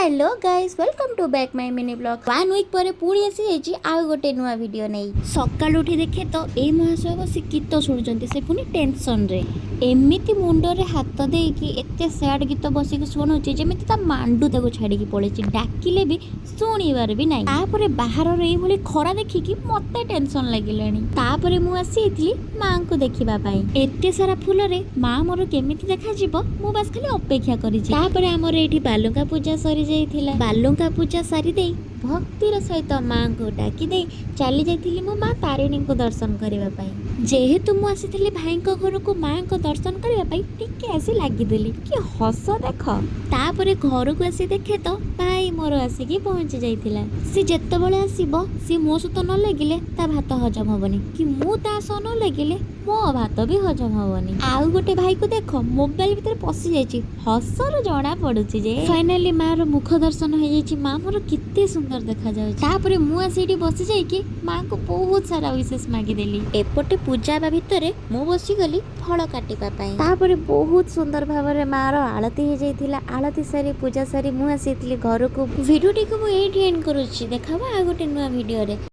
Hello guys welcome to back my mini blog. 1 week पर पुणी आसी जाइए आउ गोटे नुआ वीडियो नहीं। सकाल उठी देखे तो ए महाशय बस गीत शुणुंट से पुणी टेंशन रे एमती मुंडरे हाथ देकी एते सैड गीत बसिक शुणुची जमी मांडू ताको छाड़ी पड़े डाकिले भी शुणिबार भी नहीं। तापर बाहर ये खरा देखिकी मते टेंशन लगिलानी। तापर मु आसी माँ को देखिबा पाई एते सारा फूल रे माँ मोर केमिति देखा जिवो मु बस खाली अपेक्षा करिछि। तापर हमर एठी बालुका पूजा सरी जाइथिला। बालुका पूजा सारी देई भक्तिर सहित माँ को डाकी दे चली जाइथिली मो माँ तारिणी को दर्शन करबा पाई। जेहेतु मु आसीथिली भाई को घर को माँ को दर्शन करबा पाई टिके आसी लागिदेली कि हस देख। तापर घर को आसी देखे तो भाई मोर आसिकी पहुंची जाइथिला। सी जेतेबेले आसीबो सी मो सहित न लागिले ता भात हजम हबनी कि मु ता सह न लागिले मो भात भी हजम हबनी। आउ गोटे भाई को देख मोबाइल भीतर पसी जाइछि हसर जणा पडुछि जे फाइनली माँ रो मुख दर्शन हो जाइछि। माँ मोर किते सुंदर देखा जाउछि। तापर मु आसीठी बसी जाई कि माँ को बहुत सारा विशेष मागी देली। एपटे पूजा बा भितरे मु बसी गली फल काटिबा पई। तापर बहुत सुंदर भाबरे माँ रो आरती हो जाइथिला। आरती सारी पूजा सारी मु आसीथिली घर को। वीडियो टी को मु एठी एंड करूछि। देखाबा आ गोटे नुआ वीडियो रे।